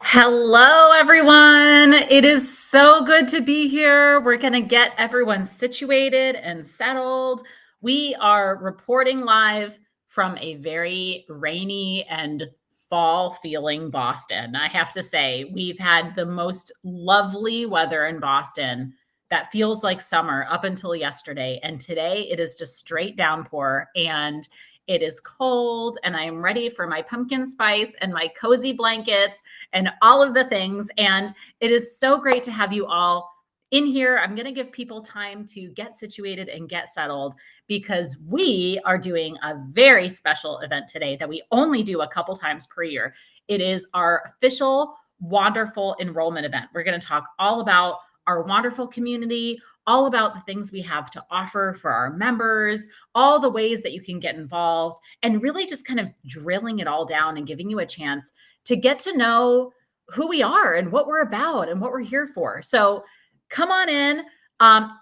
Hello, everyone. It is so good to be here. We're going to get everyone situated and settled. We are reporting live from a very rainy and fall feeling Boston. I have to say, we've had the most lovely weather in Boston that feels like summer up until yesterday. And today it is just straight downpour. And it is cold, and I am ready for my pumpkin spice and my cozy blankets and all of the things. And it is so great to have you all in here. I'm going to give people time to get situated and get settled because we are doing a very special event today that we only do a couple times per year. It is our official Wanderful enrollment event. We're going to talk all about our Wanderful community, all about the things we have to offer for our members, all the ways that you can get involved, and really just kind of drilling it all down and giving you a chance to get to know who we are and what we're about and what we're here for. So come on in.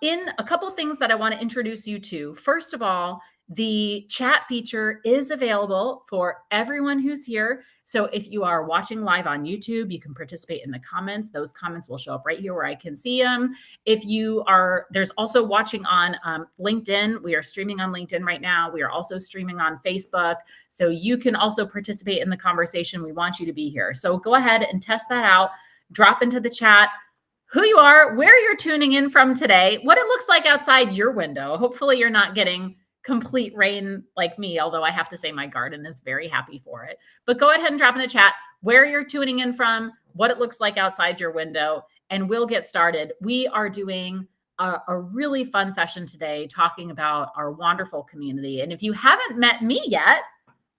In a couple of things that I want to introduce you to. First of all, the chat feature is available for everyone who's here. So if you are watching live on YouTube, you can participate in the comments. Those comments will show up right here where I can see them. If you are, there's also watching on LinkedIn. We are streaming on LinkedIn right now. We are also streaming on Facebook. So you can also participate in the conversation. We want you to be here. So go ahead and test that out. Drop into the chat who you are, where you're tuning in from today, what it looks like outside your window. Hopefully you're not getting complete rain like me, although I have to say my garden is very happy for it. But go ahead and drop in the chat where you're tuning in from, what it looks like outside your window, and we'll get started. We are doing a really fun session today talking about our Wanderful community. And if you haven't met me yet,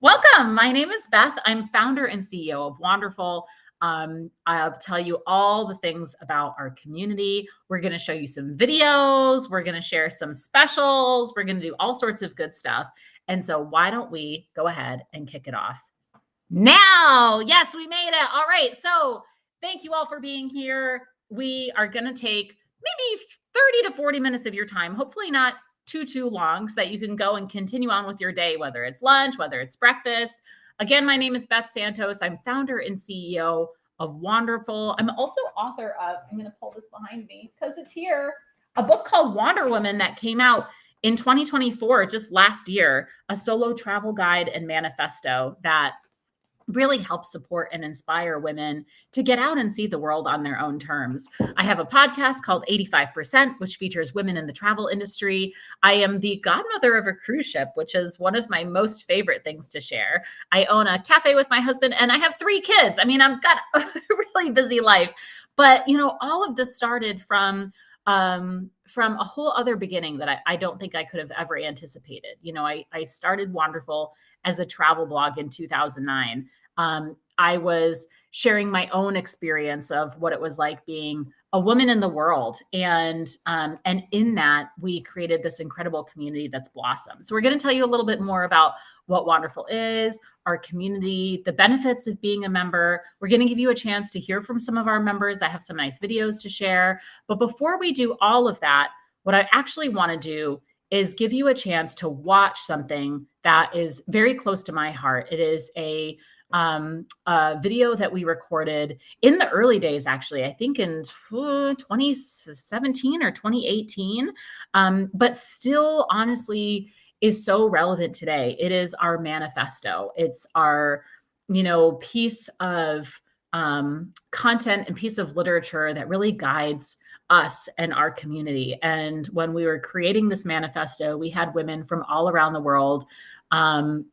welcome. My name is Beth. I'm founder and CEO of Wanderful. I'll tell you all the things about our community. We're going to show you some videos. We're going to share some specials. We're going to do all sorts of good stuff. And so why don't we go ahead and kick it off now? Yes, we made it. All right. So thank you all for being here. We are going to take maybe 30 to 40 minutes of your time, hopefully not too long, so that you can go and continue on with your day, whether it's lunch, whether it's breakfast. Again, my name is Beth Santos. I'm founder and CEO of Wanderful. I'm also author of, I'm going to pull this behind me because it's here, a book called Wander Woman that came out in 2024, just last year, a solo travel guide and manifesto that really helps support and inspire women to get out and see the world on their own terms. I have a podcast called 85%, which features women in the travel industry. I am the godmother of a cruise ship, which is one of my most favorite things to share. I own a cafe with my husband, and I have 3 kids. I mean, I've got a really busy life. But, you know, all of this started from a whole other beginning that I don't think I could have ever anticipated. You know, I started Wanderful as a travel blog in 2009. I was sharing my own experience of what it was like being a woman in the world. And in that, we created this incredible community that's blossomed. So we're going to tell you a little bit more about what Wanderful is, our community, the benefits of being a member. We're going to give you a chance to hear from some of our members. I have some nice videos to share. But before we do all of that, what I actually want to do is give you a chance to watch something that is very close to my heart. It is a video that we recorded in the early days, actually, I think in 2017 or 2018, but still honestly is so relevant today. It is our manifesto. It's our, you know, piece of content and piece of literature that really guides us and our community. And when we were creating this manifesto, we had women from all around the world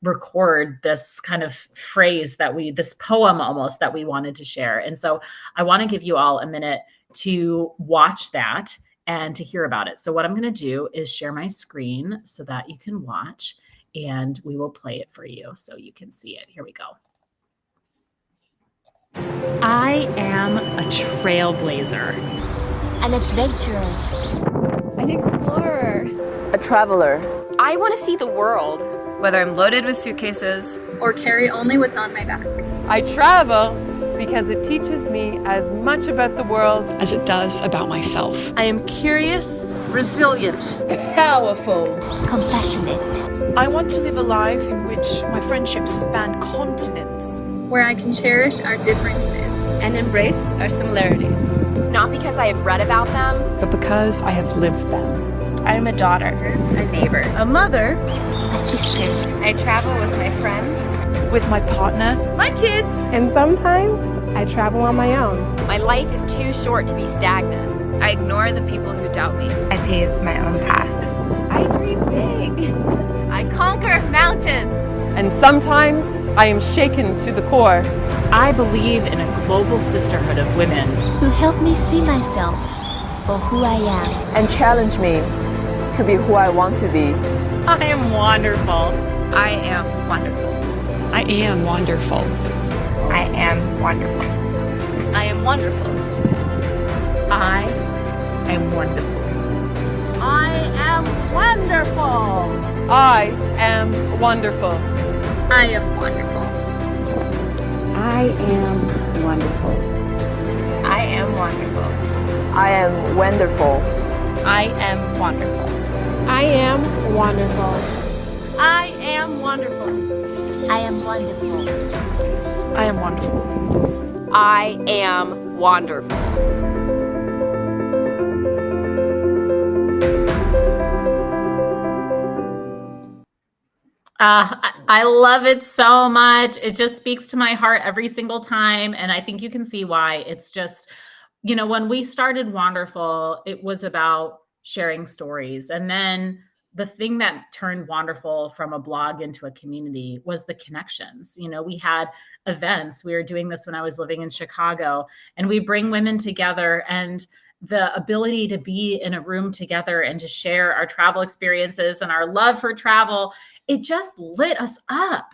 record this kind of phrase this poem almost that we wanted to share. And so I want to give you all a minute to watch that and to hear about it. So what I'm going to do is share my screen so that you can watch, and we will play it for you so you can see it. Here we go. I am a trailblazer. An adventurer. An explorer. A traveler. I want to see the world. Whether I'm loaded with suitcases Or carry only what's on my back. I travel because it teaches me as much about the world as it does about myself. I am curious, resilient, powerful, compassionate. I want to live a life in which my friendships span continents. Where I can cherish our differences and embrace our similarities. Not because I have read about them, but because I have lived them. I'm a daughter, A neighbor. A mother. A sister. I travel with my friends, With my partner. my kids. And sometimes I travel on my own. my life is too short to be stagnant. I ignore the people who doubt me. I pave my own path. I dream big. I conquer mountains. And sometimes I am shaken to the core. I believe in a global sisterhood of women. Who help me see myself for who I am. And challenge me to be who I want to be. I am wonderful. I am wonderful. I am wonderful. I am wonderful. I am wonderful. I am wonderful. I am wonderful. I am wonderful. I am wonderful. I am wonderful. I am wonderful. I am wonderful. I am wonderful. I am wonderful. I am wonderful. I am wonderful. I am wonderful. I am wonderful. I love it so much. It just speaks to my heart every single time. And I think you can see why. It's just, when we started Wanderful, it was about sharing stories. And then the thing that turned Wanderful from a blog into a community was the connections. We had events. We were doing this when I was living in Chicago, and we bring women together, and the ability to be in a room together and to share our travel experiences and our love for travel, it just lit us up,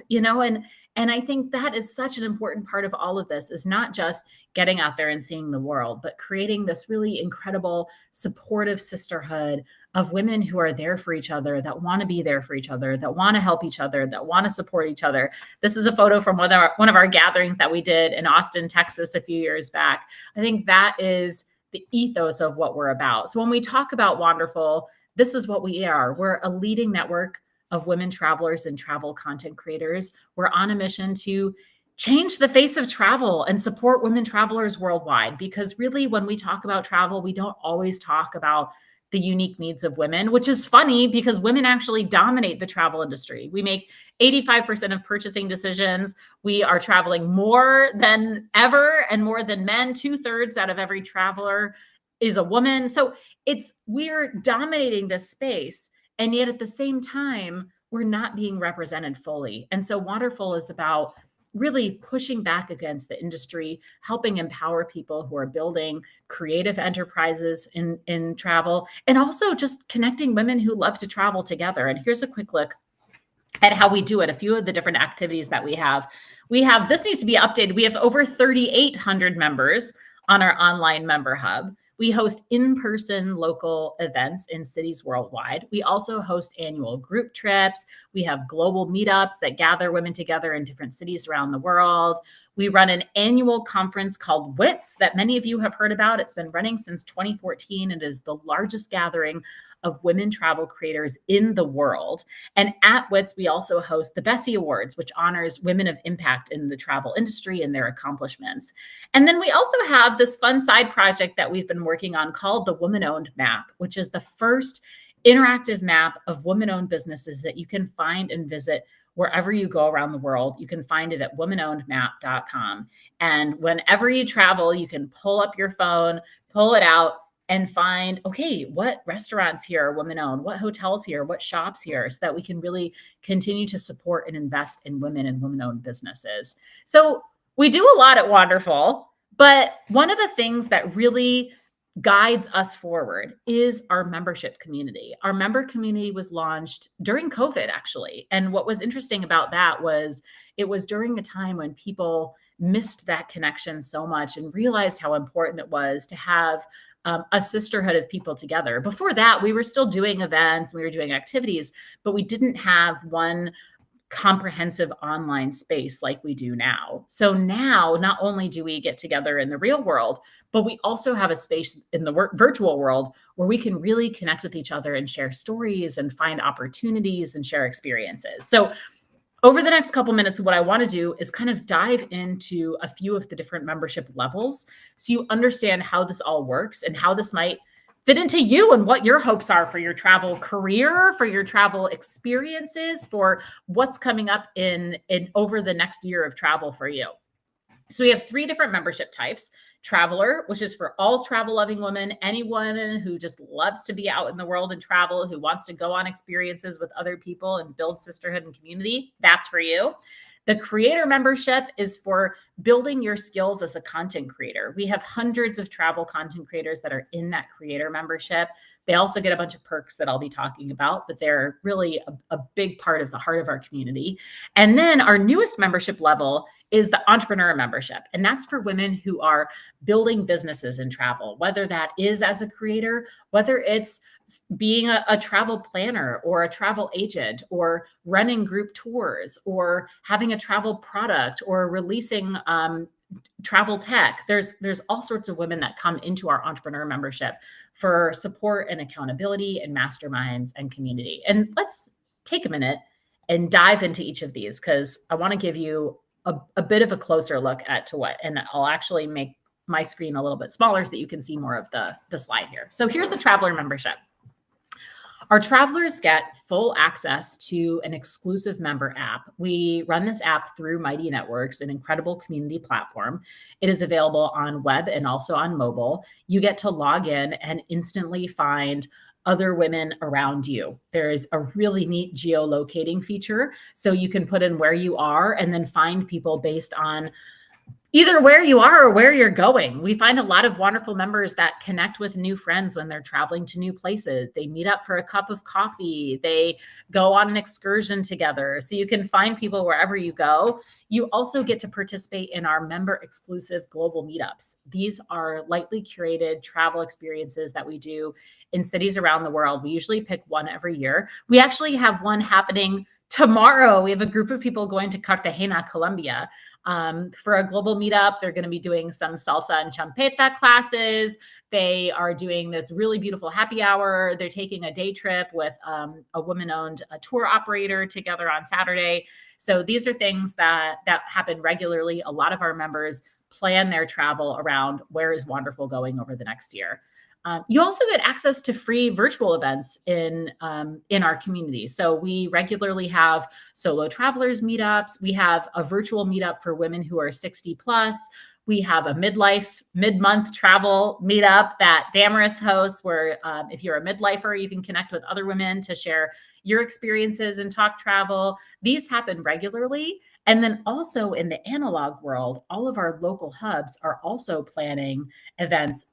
and I think that is such an important part of all of this, is not just getting out there and seeing the world, but creating this really incredible supportive sisterhood of women who are there for each other, that want to be there for each other, that want to help each other, that want to support each other. This is a photo from one of our gatherings that we did in Austin, Texas a few years back. I think that is the ethos of what we're about. So when we talk about Wanderful, this is what we are. We're a leading network of women travelers and travel content creators. We're on a mission to change the face of travel and support women travelers worldwide. Because really, when we talk about travel, we don't always talk about the unique needs of women, which is funny because women actually dominate the travel industry. We make 85% of purchasing decisions. We are traveling more than ever and more than men. 2/3 out of every traveler is a woman. So we're dominating this space. And yet at the same time, we're not being represented fully. And so Wanderful is about really pushing back against the industry, helping empower people who are building creative enterprises in travel, and also just connecting women who love to travel together. And here's a quick look at how we do it. A few of the different activities that we have. This needs to be updated. We have over 3,800 members on our online member hub. We host in-person local events in cities worldwide. We also host annual group trips. We have global meetups that gather women together in different cities around the world. We run an annual conference called WITS that many of you have heard about. It's been running since 2014. It is the largest gathering of women travel creators in the world. And at WITS, we also host the Bessie Awards, which honors women of impact in the travel industry and their accomplishments. And then we also have this fun side project that we've been working on called the Woman-Owned Map, which is the first interactive map of women-owned businesses that you can find and visit wherever you go around the world. You can find it at womanownedmap.com. And whenever you travel, you can pull up your phone, pull it out, and find, okay, what restaurants here are women-owned, what hotels here, what shops here, so that we can really continue to support and invest in women and women-owned businesses. So we do a lot at Wanderful, but one of the things that really guides us forward is our membership community. Our member community was launched during COVID, actually. And what was interesting about that was it was during a time when people missed that connection so much and realized how important it was to have a sisterhood of people together. Before that, we were still doing events, we were doing activities, but we didn't have one comprehensive online space like we do now. So now, not only do we get together in the real world, but we also have a space in the virtual world where we can really connect with each other and share stories and find opportunities and share experiences. So Over the next couple minutes, what I want to do is kind of dive into a few of the different membership levels so you understand how this all works and how this might fit into you and what your hopes are for your travel career, for your travel experiences, for what's coming up in over the next year of travel for you. So we have 3 different membership types. Traveler, which is for all travel loving women, any woman who just loves to be out in the world and travel, who wants to go on experiences with other people and build sisterhood and community. That's for you. The creator membership is for building your skills as a content creator. We have hundreds of travel content creators that are in that creator membership. They also get a bunch of perks that I'll be talking about, but they're really a big part of the heart of our community. And then our newest membership level is the entrepreneur membership. And that's for women who are building businesses in travel, whether that is as a creator, whether it's being a travel planner or a travel agent, or running group tours, or having a travel product, or releasing travel tech. There's all sorts of women that come into our entrepreneur membership for support and accountability and masterminds and community. And let's take a minute and dive into each of these, because I want to give you a bit of a closer look at to what, and I'll actually make my screen a little bit smaller so that you can see more of the slide here. So here's the traveler membership. Our travelers get full access to an exclusive member app. We run this app through Mighty Networks, an incredible community platform. It is available on web and also on mobile. You get to log in and instantly find other women around you. There's a really neat geolocating feature. So you can put in where you are and then find people based on either where you are or where you're going. We find a lot of wonderful members that connect with new friends when they're traveling to new places. They meet up for a cup of coffee. They go on an excursion together. So you can find people wherever you go. You also get to participate in our member exclusive global meetups. These are lightly curated travel experiences that we do in cities around the world. We usually pick one every year. We actually have one happening tomorrow. We have a group of people going to Cartagena, Colombia, for a global meetup. They're going to be doing some salsa and champeta classes. They are doing this really beautiful happy hour. They're taking a day trip with a woman-owned tour operator together on Saturday. So these are things that happen regularly. A lot of our members plan their travel around where is Wanderful going over the next year. You also get access to free virtual events in our community. So we regularly have solo travelers meetups. We have a virtual meetup for women who are 60 plus. We have a mid-month travel meetup that Damaris hosts, where if you're a midlifer, you can connect with other women to share your experiences and talk travel. These happen regularly. And then also in the analog world, all of our local hubs are also planning events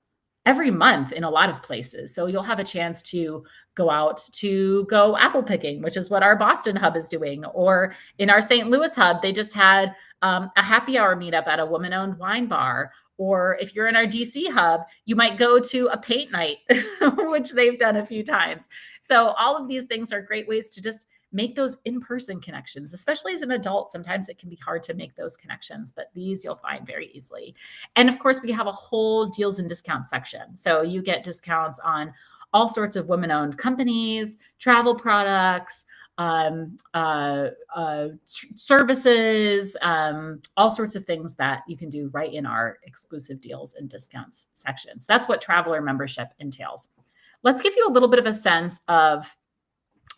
every month in a lot of places. So you'll have a chance to go out to go apple picking, which is what our Boston hub is doing. Or in our St. Louis hub, they just had a happy hour meetup at a woman-owned wine bar. Or if you're in our DC hub, you might go to a paint night, which they've done a few times. So all of these things are great ways to just make those in-person connections. Especially as an adult, sometimes it can be hard to make those connections, but these you'll find very easily. And of course, we have a whole deals and discounts section. So you get discounts on all sorts of women-owned companies, travel products, services, all sorts of things that you can do right in our exclusive deals and discounts sections. That's what traveler membership entails. Let's give you a little bit of a sense of,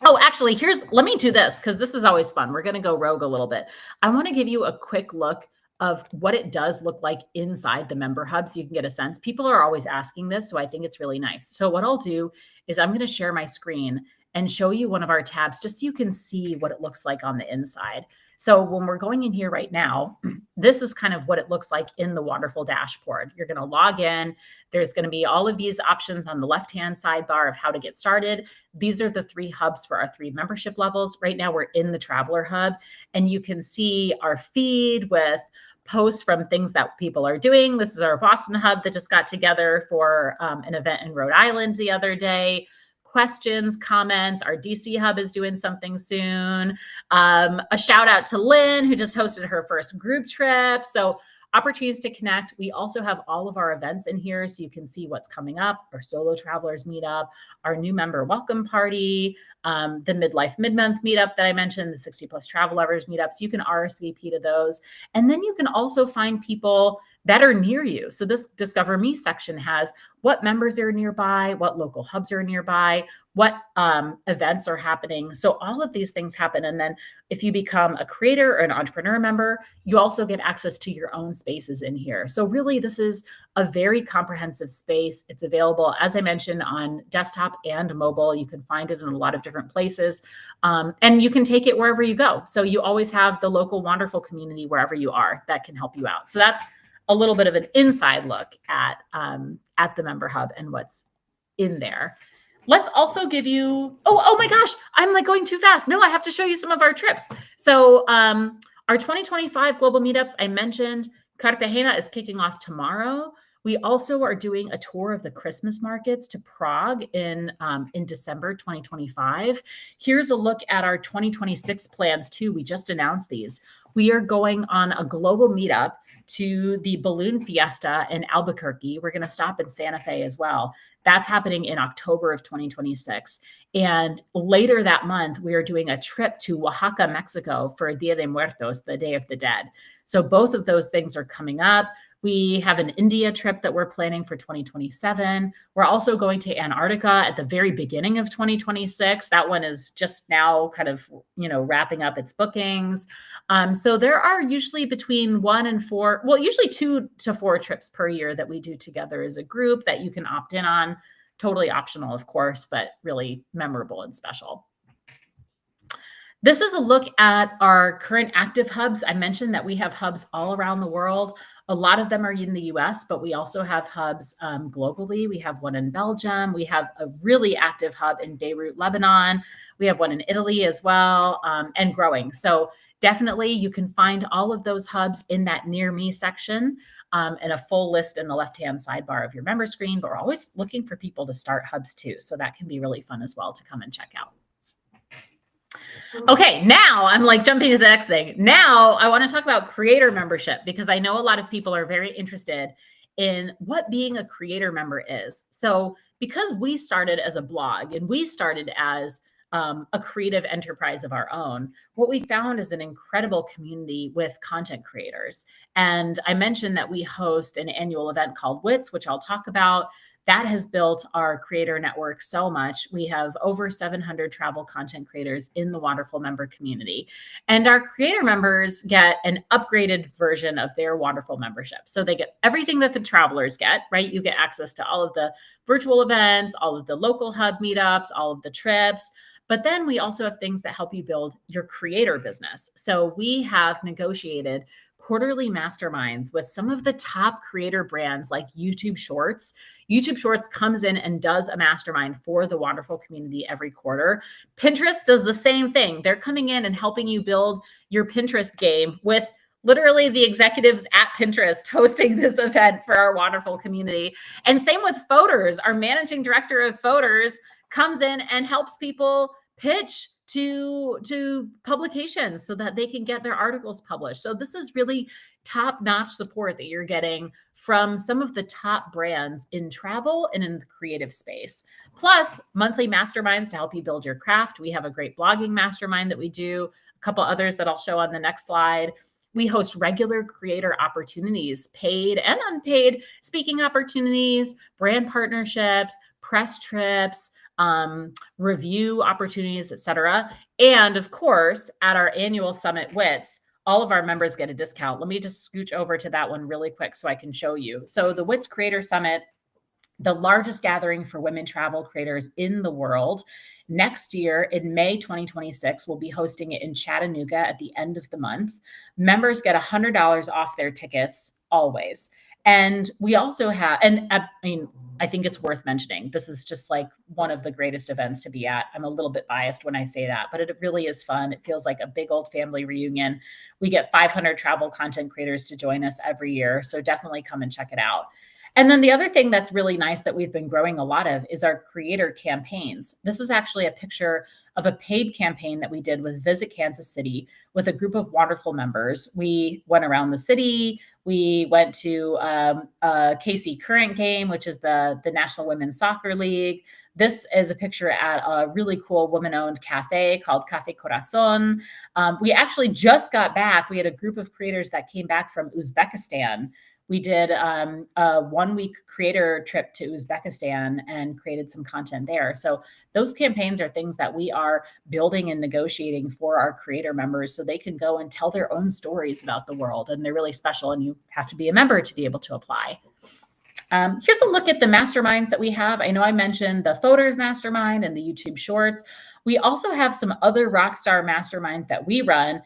oh, actually, let me do this because this is always fun. We're going to go rogue a little bit. I want to give you a quick look of what it does look like inside the member hub so you can get a sense. People are always asking this, so I think it's really nice. So what I'll do is I'm going to share my screen and show you one of our tabs just so you can see what it looks like on the inside. So when we're going in here right now, this is kind of what it looks like in the Wanderful dashboard. You're going to log in. There's going to be all of these options on the left-hand sidebar of how to get started. These are the 3 hubs for our 3 membership levels. Right now, we're in the Traveler Hub, and you can see our feed with posts from things that people are doing. This is our Boston Hub that just got together for an event in Rhode Island the other day. Questions, comments. Our DC hub is doing something soon. A shout out to Lynn, who just hosted her first group trip. So opportunities to connect. We also have all of our events in here so you can see what's coming up, our solo travelers meetup, our new member welcome party, the midlife mid-month meetup that I mentioned, the 60 plus travel lovers meetups. You can RSVP to those. And then you can also find people that are near you. So this Discover Me section has what members are nearby, what local hubs are nearby, what events are happening. So all of these things happen. And then if you become a creator or an entrepreneur member, you also get access to your own spaces in here. So really, this is a very comprehensive space. It's available, as I mentioned, on desktop and mobile. You can find it in a lot of different places. And you can take it wherever you go. So you always have the local Wanderful community wherever you are that can help you out. So that's a little bit of an inside look at the member hub and what's in there. Let's also give you, oh my gosh, I'm like going too fast. No, I have to show you some of our trips. So our 2025 global meetups, I mentioned Cartagena is kicking off tomorrow. We also are doing a tour of the Christmas markets to Prague in December 2025. Here's a look at our 2026 plans too. We just announced these. We are going on a global meetup to the Balloon Fiesta in Albuquerque. We're going to stop in Santa Fe as well. That's happening in October of 2026. And later that month, we are doing a trip to Oaxaca, Mexico for Dia de Muertos, the Day of the Dead. So both of those things are coming up. We have an India trip that we're planning for 2027. We're also going to Antarctica at the very beginning of 2026. That one is just now kind of, wrapping up its bookings. So there are usually between 1 and 4, well, usually 2 to 4 trips per year that we do together as a group that you can opt in on. Totally optional, of course, but really memorable and special. This is a look at our current active hubs. I mentioned that we have hubs all around the world. A lot of them are in the US, but we also have hubs globally. We have one in Belgium. We have a really active hub in Beirut, Lebanon. We have one in Italy as well, and growing. So definitely you can find all of those hubs in that Near Me section, and a full list in the left-hand sidebar of your member screen. But we're always looking for people to start hubs too. So that can be really fun as well to come and check out. Okay, now I'm like jumping to the next thing. Now I want to talk about creator membership because I know a lot of people are very interested in what being a creator member is. So because we started as a blog and we started as a creative enterprise of our own, what we found is an incredible community with content creators. And I mentioned that we host an annual event called WITS, which I'll talk about. That has built our creator network so much. We have over 700 travel content creators in the Wanderful member community. And our creator members get an upgraded version of their Wanderful membership. So they get everything that the travelers get, right? You get access to all of the virtual events, all of the local hub meetups, all of the trips. But then we also have things that help you build your creator business. So we have negotiated quarterly masterminds with some of the top creator brands like YouTube Shorts. YouTube Shorts comes in and does a mastermind for the Wanderful community every quarter. Pinterest does the same thing. They're coming in and helping you build your Pinterest game with literally the executives at Pinterest hosting this event for our Wanderful community. And same with Foters. Our managing director of Foters comes in and helps people pitch to publications so that they can get their articles published. So this is really top-notch support that you're getting from some of the top brands in travel and in the creative space. Plus monthly masterminds to help you build your craft. We have a great blogging mastermind that we do, a couple others that I'll show on the next slide. We host regular creator opportunities, paid and unpaid speaking opportunities, brand partnerships, press trips, review opportunities, etc. And of course, at our annual summit WITS, all of our members get a discount. Let me just scooch over to that one really quick so I can show you. So the WITS Creator Summit, the largest gathering for women travel creators in the world. Next year, in May 2026, we'll be hosting it in Chattanooga at the end of the month. Members get $100 off their tickets always. And we also have, and I think it's worth mentioning, this is just like one of the greatest events to be at. I'm a little bit biased when I say that, but it really is fun. It feels like a big old family reunion. We get 500 travel content creators to join us every year. So definitely come and check it out. And then the other thing that's really nice that we've been growing a lot of is our creator campaigns. This is actually a picture of a paid campaign that we did with Visit Kansas City with a group of Wanderful members. We went around the city. We went to a KC Current game, which is the National Women's Soccer League. This is a picture at a really cool woman-owned cafe called Cafe Corazon. We actually just got back. We had a group of creators that came back from Uzbekistan. We did a 1-week creator trip to Uzbekistan and created some content there. So those campaigns are things that we are building and negotiating for our creator members so they can go and tell their own stories about the world. And they're really special, and you have to be a member to be able to apply. Here's a look at the masterminds that we have. I know I mentioned the Photos Mastermind and the YouTube Shorts. We also have some other rockstar masterminds that we run.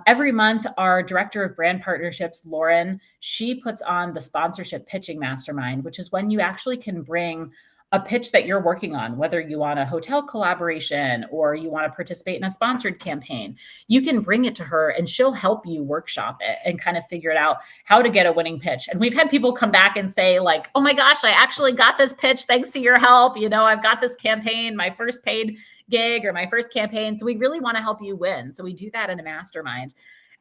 Every month, our director of brand partnerships, Lauren, she puts on the sponsorship pitching mastermind, which is when you actually can bring a pitch that you're working on, whether you want a hotel collaboration or you want to participate in a sponsored campaign. You can bring it to her and she'll help you workshop it and kind of figure it out how to get a winning pitch. And we've had people come back and say like, oh my gosh, I actually got this pitch thanks to your help. You know, I've got this campaign, my first paid gig or my first campaign. So we really want to help you win. So we do that in a mastermind.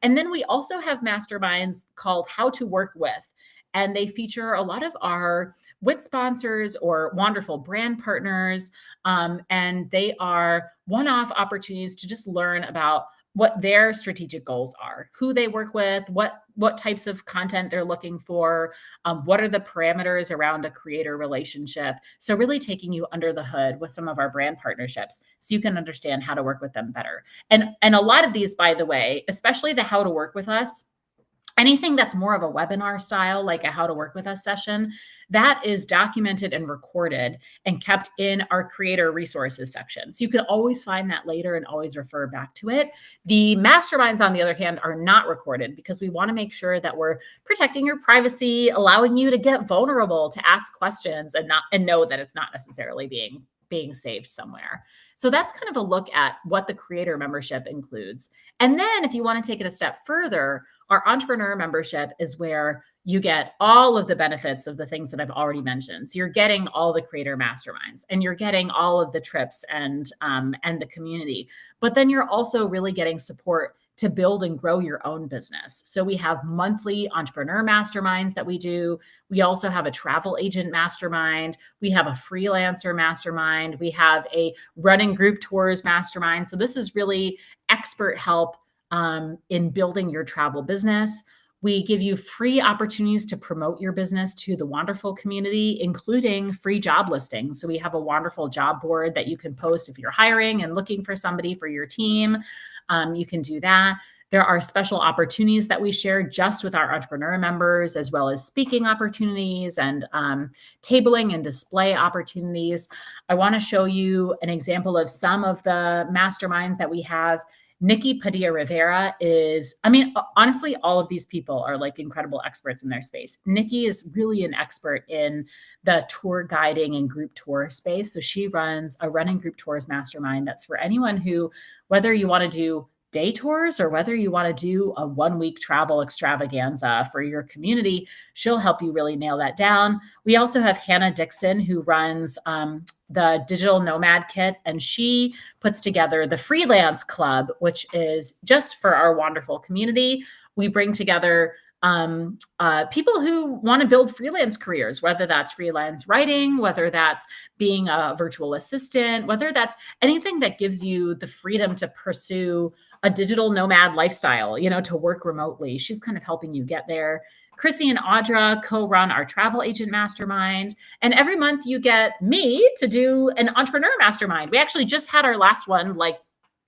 And then we also have masterminds called How to Work With. And they feature a lot of our WIT sponsors or Wanderful brand partners. And they are one-off opportunities to just learn about what their strategic goals are, who they work with, what types of content they're looking for, what are the parameters around a creator relationship. So really taking you under the hood with some of our brand partnerships so you can understand how to work with them better. And a lot of these, by the way, especially the How to Work With Us, anything that's more of a webinar style, like a How to Work With Us session, that is documented and recorded and kept in our creator resources section. So you can always find that later and always refer back to it. The masterminds, on the other hand, are not recorded because we want to make sure that we're protecting your privacy, allowing you to get vulnerable, to ask questions and know that it's not necessarily being saved somewhere. So that's kind of a look at what the creator membership includes. And then if you want to take it a step further, our entrepreneur membership is where you get all of the benefits of the things that I've already mentioned. So you're getting all the creator masterminds and you're getting all of the trips and the community, but then you're also really getting support to build and grow your own business. So we have monthly entrepreneur masterminds that we do. We also have a travel agent mastermind. We have a freelancer mastermind. We have a running group tours mastermind. So this is really expert help in building your travel business. We give you free opportunities to promote your business to the Wanderful community, including free job listings. So we have a Wanderful job board that you can post if you're hiring and looking for somebody for your team. You can do that. There are special opportunities that we share just with our entrepreneur members, as well as speaking opportunities and tabling and display opportunities. I want to show you an example of some of the masterminds that we have. Nikki Padilla Rivera is, honestly, all of these people are like incredible experts in their space. Nikki is really an expert in the tour guiding and group tour space. So she runs a running group tours mastermind that's for anyone who, whether you want to do day tours or whether you want to do a 1-week travel extravaganza for your community, she'll help you really nail that down. We also have Hannah Dixon, who runs the Digital Nomad Kit, and she puts together the Freelance Club, which is just for our Wanderful community. We bring together people who want to build freelance careers, whether that's freelance writing, whether that's being a virtual assistant, whether that's anything that gives you the freedom to pursue a digital nomad lifestyle, to work remotely. She's kind of helping you get there. Chrissy and Audra co-run our travel agent mastermind. And every month you get me to do an entrepreneur mastermind. We actually just had our last one like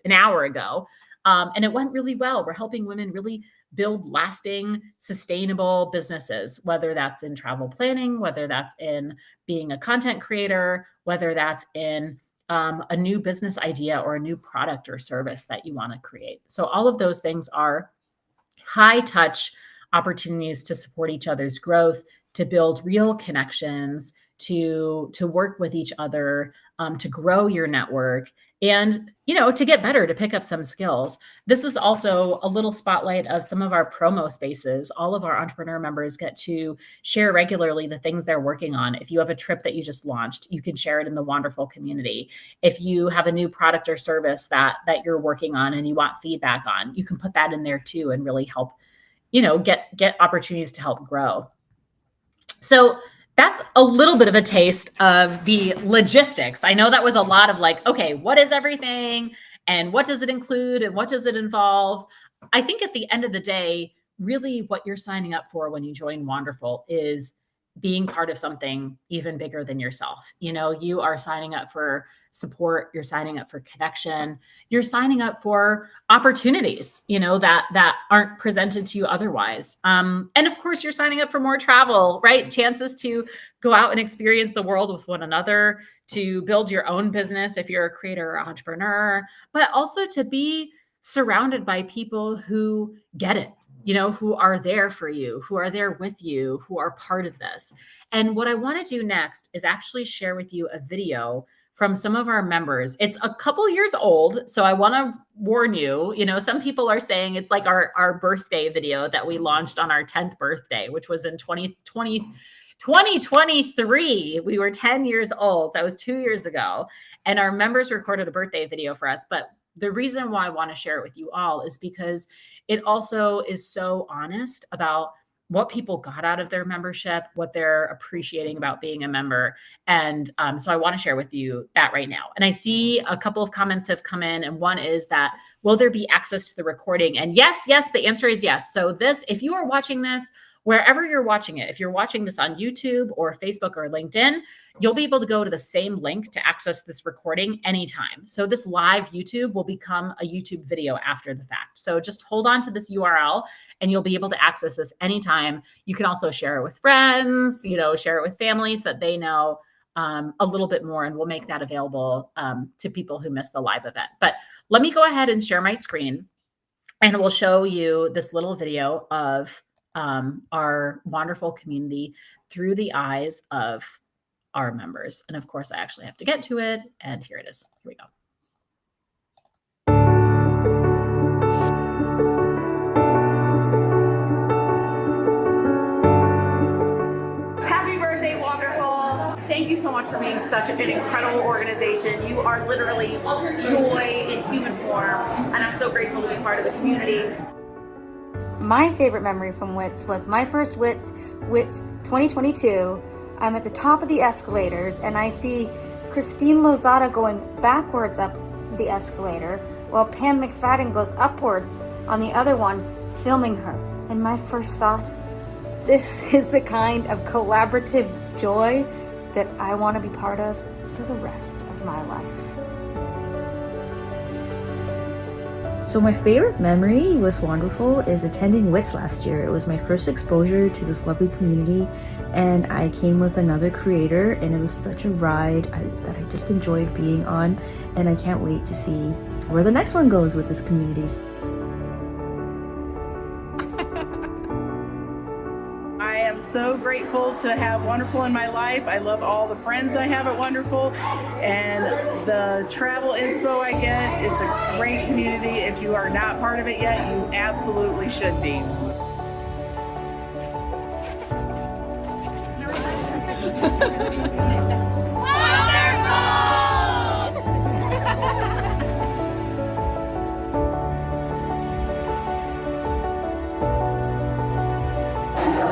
an hour ago. And it went really well. We're helping women really build lasting, sustainable businesses, whether that's in travel planning, whether that's in being a content creator, whether that's in a new business idea or a new product or service that you want to create. So all of those things are high touch opportunities to support each other's growth, to build real connections, to work with each other, to grow your network, and, to get better, to pick up some skills. This is also a little spotlight of some of our promo spaces. All of our entrepreneur members get to share regularly the things they're working on. If you have a trip that you just launched, you can share it in the Wanderful community. If you have a new product or service that you're working on and you want feedback on, you can put that in there too and really help, get opportunities to help grow. So that's a little bit of a taste of the logistics. I know that was a lot of like, okay, what is everything and what does it include and what does it involve? I think at the end of the day, really what you're signing up for when you join Wanderful is being part of something even bigger than yourself. You are signing up for support, you're signing up for connection, you're signing up for opportunities, that aren't presented to you otherwise. And of course, you're signing up for more travel, right? Chances to go out and experience the world with one another, to build your own business if you're a creator or entrepreneur, but also to be surrounded by people who get it, who are there for you, who are there with you, who are part of this. And what I want to do next is actually share with you a video from some of our members. It's a couple years old, so I want to warn you, some people are saying it's like our birthday video that we launched on our 10th birthday, which was in 2023. We were 10 years old. That was 2 years ago. And our members recorded a birthday video for us. But the reason why I want to share it with you all is because it also is so honest about what people got out of their membership, what they're appreciating about being a member. And so I want to share with you that right now. And I see a couple of comments have come in, and one is that, will there be access to the recording? And yes, the answer is yes. So if you are watching this, wherever you're watching it, if you're watching this on YouTube or Facebook or LinkedIn, you'll be able to go to the same link to access this recording anytime. So this live YouTube will become a YouTube video after the fact. So just hold on to this URL and you'll be able to access this anytime. You can also share it with friends, share it with families that they know a little bit more, and we'll make that available to people who missed the live event. But let me go ahead and share my screen, and we'll show you this little video of our Wanderful community through the eyes of our members. And of course, I actually have to get to it. And here it is. Here we go. Happy birthday, Wanderful. Thank you so much for being such an incredible organization. You are literally joy in human form. And I'm so grateful to be part of the community. My favorite memory from WITS was my first WITS 2022. I'm at the top of the escalators and I see Christine Lozada going backwards up the escalator while Pam McFadden goes upwards on the other one, filming her. And my first thought, this is the kind of collaborative joy that I want to be part of for the rest of my life. So my favorite memory with Wanderful is attending WITS last year. It was my first exposure to this lovely community, and I came with another creator, and it was such a ride that I just enjoyed being on, and I can't wait to see where the next one goes with this community. I am so grateful to have Wanderful in my life. I love all the friends I have at Wanderful, and the travel inspo I get. It's a great community. If you are not part of it yet, you absolutely should be.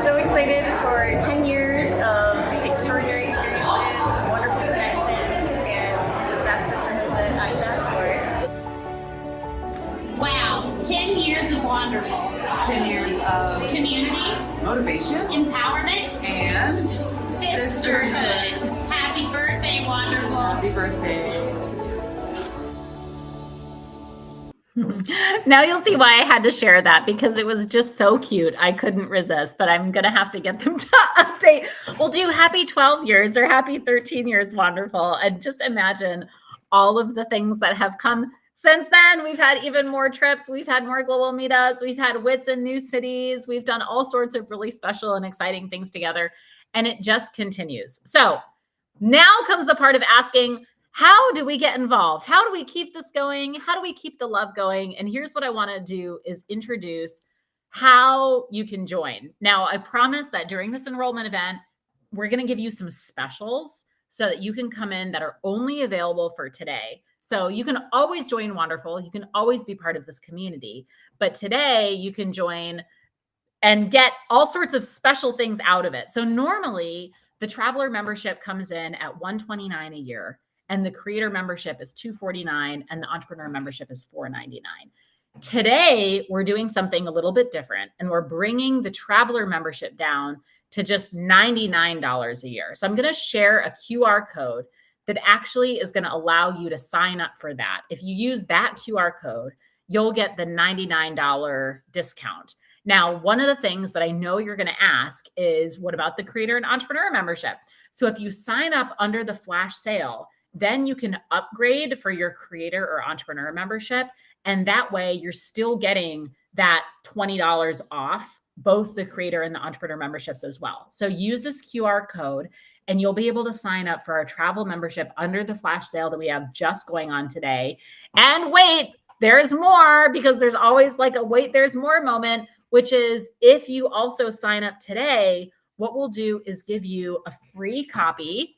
So excited for 10 years of extraordinary experiences, wonderful connections, and the best sisterhood that I could ask for. Wow, 10 years of Wanderful. 10 years of community, motivation, empowerment, and sisterhood. Happy birthday, Wanderful. Happy birthday. Now you'll see why I had to share that, because it was just so cute. I couldn't resist, but I'm going to have to get them to update. We'll do happy 12 years or happy 13 years, Wanderful. And just imagine all of the things that have come since then. We've had even more trips. We've had more global meetups. We've had WITS in new cities. We've done all sorts of really special and exciting things together. And it just continues. So now comes the part of asking, how do we get involved? How do we keep this going? How do we keep the love going? And here's what I want to do is introduce how you can join. Now, I promise that during this enrollment event, we're going to give you some specials so that you can come in that are only available for today. So you can always join Wanderful. You can always be part of this community. But today you can join and get all sorts of special things out of it. So normally the traveler membership comes in at $129 a year, and the creator membership is $249, and the entrepreneur membership is $499. Today, we're doing something a little bit different, and we're bringing the traveler membership down to just $99 a year. So I'm going to share a QR code that actually is going to allow you to sign up for that. If you use that QR code, you'll get the $99 discount. Now, one of the things that I know you're going to ask is, what about the creator and entrepreneur membership? So if you sign up under the flash sale, then you can upgrade for your creator or entrepreneur membership. And that way you're still getting that $20 off both the creator and the entrepreneur memberships as well. So use this QR code and you'll be able to sign up for our travel membership under the flash sale that we have just going on today. And wait, there's more, because there's always like a wait, there's more moment, which is if you also sign up today, what we'll do is give you a free copy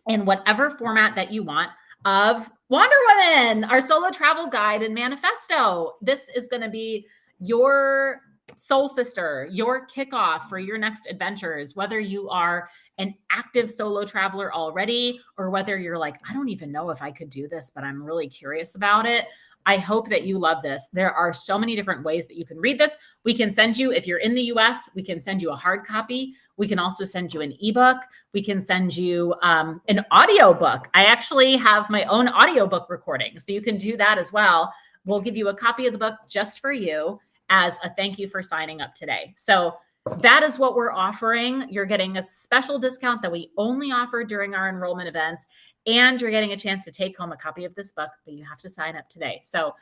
in whatever format that you want of Wander Women, our solo travel guide and manifesto. This is going to be your soul sister, your kickoff for your next adventures, whether you are an active solo traveler already, or whether you're like, I don't even know if I could do this, but I'm really curious about it. I hope that you love this. There are so many different ways that you can read this. We can send you, if you're in the US, we can send you a hard copy. We can also send you an ebook. We can send you an audio book. I actually have my own audiobook recording, so you can do that as well. We'll give you a copy of the book just for you as a thank you for signing up today. So that is what we're offering. You're getting a special discount that we only offer during our enrollment events, and you're getting a chance to take home a copy of this book, but you have to sign up today. So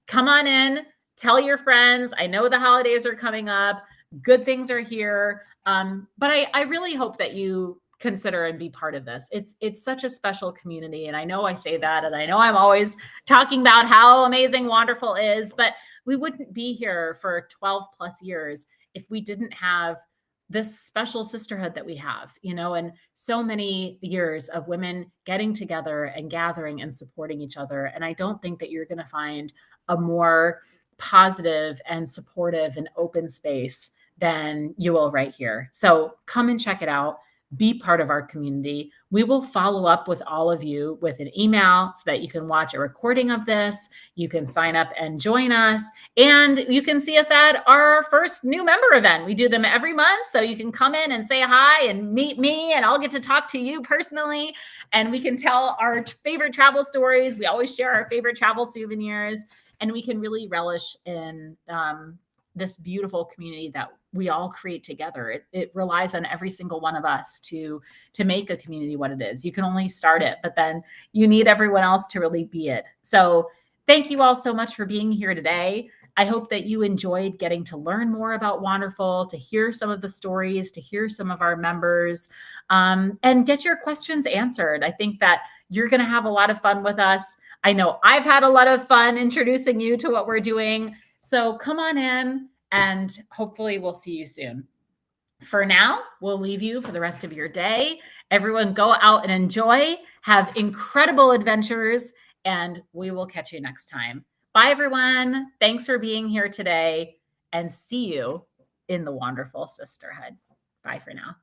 come on in, tell your friends. I know the holidays are coming up. Good things are here. But I really hope that you consider and be part of this. It's such a special community. And I know I say that, and I know I'm always talking about how amazing Wanderful is, but we wouldn't be here for 12 plus years if we didn't have this special sisterhood that we have, and so many years of women getting together and gathering and supporting each other. And I don't think that you're going to find a more positive and supportive and open space than you will right here. So come and check it out. Be part of our community. We will follow up with all of you with an email so that you can watch a recording of this. You can sign up and join us, and you can see us at our first new member event. We do them every month, so you can come in and say hi and meet me, and I'll get to talk to you personally, and we can tell our favorite travel stories. We always share our favorite travel souvenirs, and we can really relish in this beautiful community that we all create together. It relies on every single one of us to make a community what it is. You can only start it, but then you need everyone else to really be it. So thank you all so much for being here today. I hope that you enjoyed getting to learn more about Wanderful, to hear some of the stories, to hear some of our members, and get your questions answered. I think that you're going to have a lot of fun with us. I know I've had a lot of fun introducing you to what we're doing. So come on in, and hopefully we'll see you soon. For now, we'll leave you for the rest of your day. Everyone go out and enjoy, have incredible adventures, and we will catch you next time. Bye, everyone. Thanks for being here today, and see you in the Wanderful Sisterhood. Bye for now.